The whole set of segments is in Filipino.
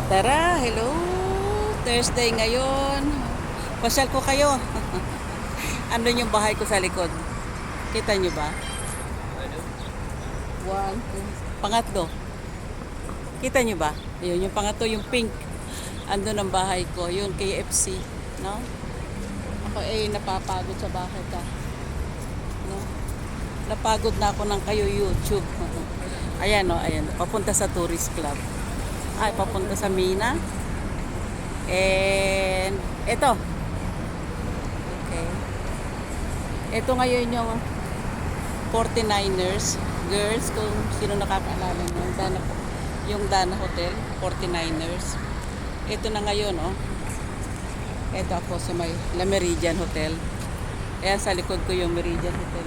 Tara, hello. Thursday ngayon. Pasyal ko kayo. Andun yung bahay ko sa likod. Kita nyo ba? One, two. Pangatlo. Kita nyo ba? Ayun, yung pangatlo, yung pink. Andun ang bahay ko. Yung KFC. No? Ako napapagod sa bahay ka. No? Napagod na ako ng kayo YouTube. Ayan o, ayan. Papunta sa tourist club. Ay, papunta sa Mina. And ito. Okay. Ito ngayon yung 49ers girls, kung sino nakakaalala nyo, yung Dana Hotel 49ers. Ito na ngayon, oh. Ito ako sa may La Meridian Hotel. Ayan sa likod ko yung Meridian Hotel.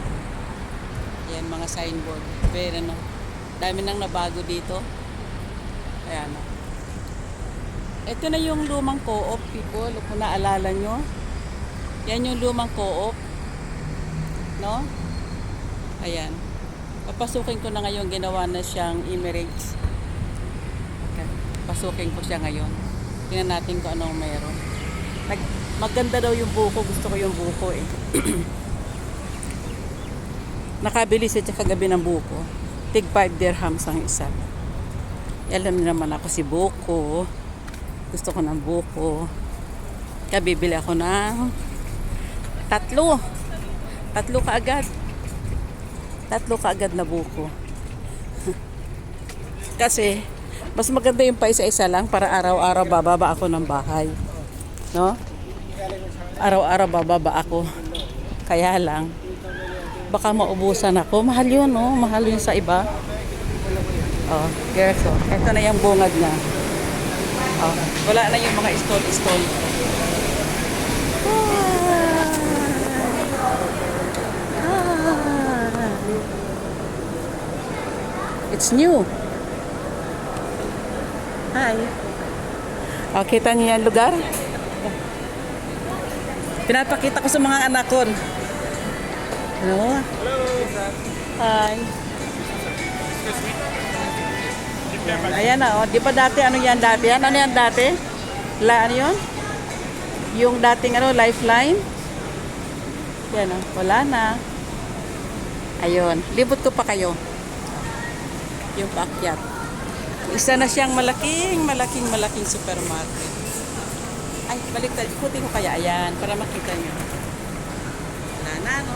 Ayan mga signboard. Pero ano, dami nang nabago dito. Ayan, oh. Ito na yung lumang co-op, people. Kung naalala nyo. Yan yung lumang co-op. No? Ayan. Papasukin ko na ngayon. Ginawa na siyang Emirates. Okay. Pasukin ko siya ngayon. Tingnan natin kung anong meron. Maganda daw yung buko. Gusto ko yung buko eh. Nakabili siya kagabi ng buko. Tig 5 dirhams ang isa. Alam naman ako si buko. Gusto ko ng buko. Kaya bibili ako ng tatlo kaagad. Tatlo kaagad na buko. Kasi mas maganda yung pa isa-isa lang para araw-araw bababa ako ng bahay. No? Araw-araw bababa ako. Kaya lang baka maubusan ako. Mahal yun, no? Mahal yun sa iba. Oh, girls, oh. Ito na yung bungad na. Oh, wala na yung mga stall. It's new. Hi. Oh, kita niyo yung lugar? Pinapakita ko sa mga anak ko. Hello? Hi. Ayan na, oh. Di ba dati, ano yan dati? Ano yan dati? Ano yun? Yung dating lifeline? Yan, oh. Wala na. Ayun. Libot ko pa kayo. Yung paakyat. Isa na siyang malaking supermarket. Ay, baliktad. Ikutin ko kaya. Ayan, para makita nyo. Wala na, no?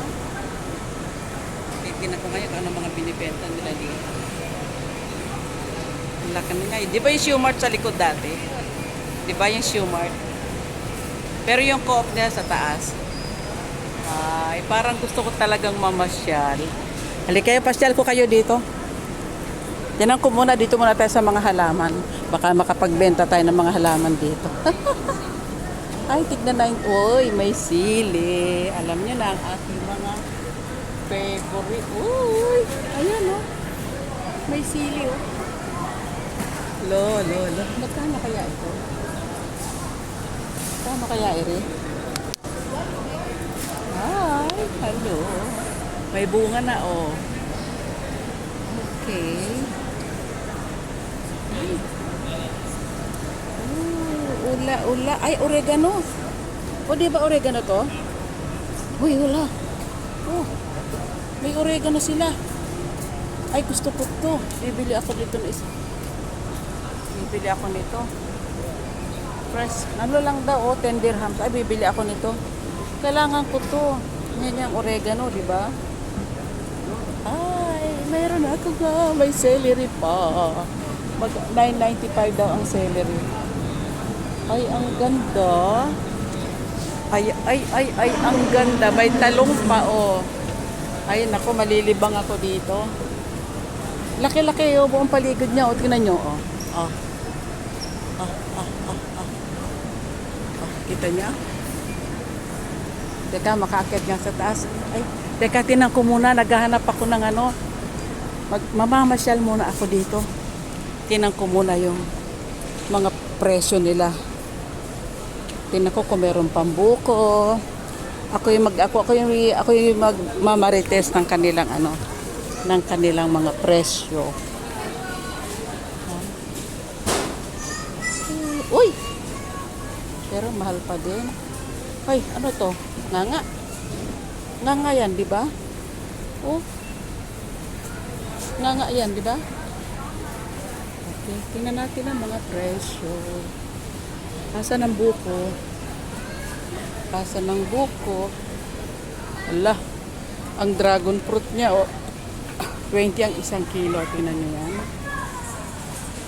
Titignan ko ngayon kung ano mga binibenta nila dito. Laki na nga. Di ba yung Shoemart sa likod dati? Di ba yung Shoemart? Pero yung co-op niya sa taas. Ay, parang gusto ko talagang mamasyal. Halika kayo, pasyal ko kayo dito. Tinan ko muna, dito muna tayo sa mga halaman. Baka makapagbenta tayo ng mga halaman dito. Ay, tignan na. Uy, may sili. Alam niyo na ang aking mga favorite. Uy, ayan o. May sili o. Lo. Magkano kaya ito? Magkano kaya ito? Hi, hello. May bunga na oh. Okay. Ula. Ay, oregano. O, di ba oregano to? Uy, wala. Oh, may oregano sila. Ay, gusto ko to. Bibili ako dito na isa. Bibili ako nito. Fresh. Ano lang daw, 10 dirhams. Ay, bibili ako nito. Kailangan ko to. Yan yung oregano, di ba? Ay, mayroon ako nga. May celery pa. 9.95 daw ang celery. Ay, ang ganda. Ay, ang ganda. May talong pa, oh. Ay, naku, malilibang ako dito. Laki-laki yung buong paligid niya. O, tingnan nyo, oh. Kita niya? Teka, makaakit nga sa taas. Ay, teka, tinan ko muna. Naghahanap ako ng ano. Mamamasyal muna ako dito. Tinan ko muna yung mga presyo nila. Tinan ko kung meron pang buko. Ako yung magmamarites ng kanilang ng kanilang mga presyo. Uy! Pero mahal pa din. Ay, ano to? Nganga. Nganga yan, di ba? Oh. Nganga yan, di ba? Okay, tingnan natin ang mga presyo. Asan ang buko? Asan ang buko? Ala, ang dragon fruit niya, oh. 20 ang isang kilo. Tingnan niyo yan.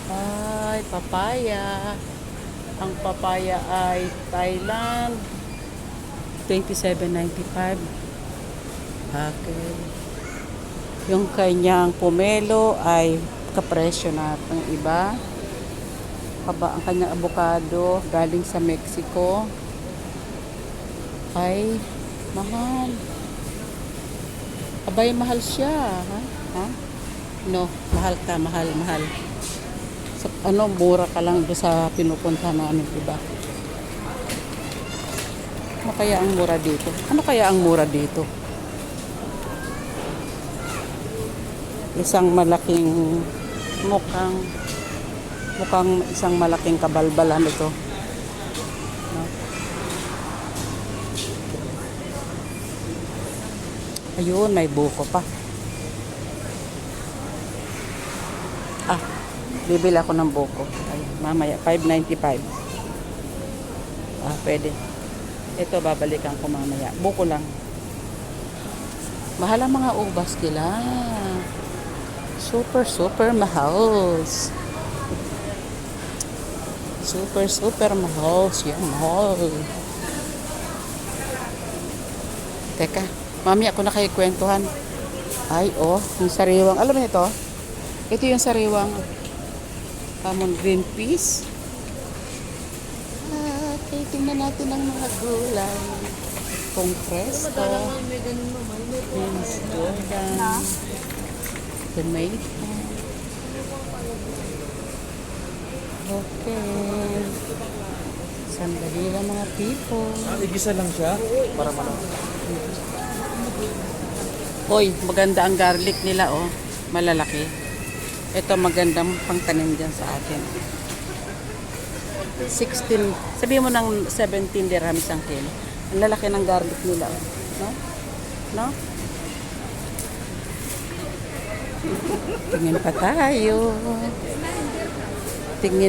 Ay, papaya. Ang papaya ay Thailand. 27.95. Okay. Yung kanyang pomelo ay kapresyo na ng iba. Ang kanyang avocado galing sa Mexico ay mahal. Abay, mahal siya. Ha? Ha? No, mahal ka, mahal. So, mura ka lang doon sa pinupunta namin, diba? Ano kaya ang mura dito? Isang malaking mukhang isang malaking kabalbalan ito. No? Ayun, may buko pa. Bibili ako ng buko. Ay, mamaya, 5.95. Pwede. Ito, babalikan ko mamaya. Buko lang. Mahal ang mga ubas nila. Super mahal. Super mahal. Yan, mahal. Teka, mamaya ako na kayo kwentuhan. Ay, yung sariwang. Alam mo ito? Ito yung sariwang green peas. Okay, tingnan natin ang mga gulay. Kung presto. Beans, Jordan. Tomato. Okay. Sandali lang mga people. Igisa lang siya para malaki. Hoy, maganda ang garlic nila, oh. Malalaki. Ito magandang pangtanim dyan sa atin. 16, sabihin mo ng 17 dirhams ang kilo. Ang lalaki ng garlic nila, oh. No? No? Tingin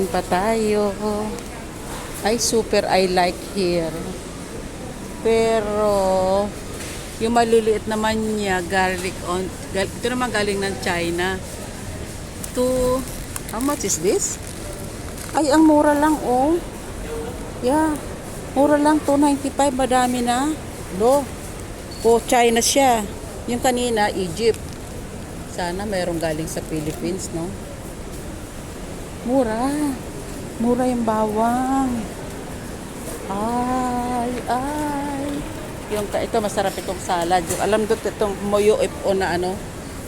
pa tayo. Ay, super I like here. Pero, yung maliliit naman niya, garlic on. Ito naman galing ng China. How much is this? Ay, ang mura lang, oh. Yeah. Mura lang, 295. Madami na. China siya. Yung kanina, Egypt. Sana mayroong galing sa Philippines, no? Mura. Mura yung bawang. Ay. Ito masarap itong salad. Alam doon itong UFO na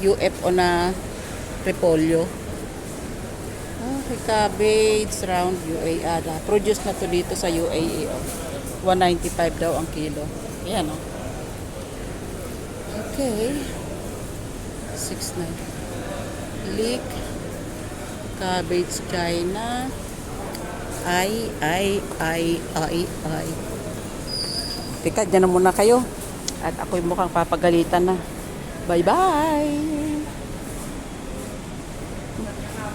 UFO na repolyo. Cabbage round UAE. Produce na to dito sa UAE. 195 daw ang kilo. Ayan, oh. Okay. 6.9. Leek. Cabbage China. Ay. Teka, dyan na muna kayo. At ako'y mukhang papagalitan na. Bye-bye!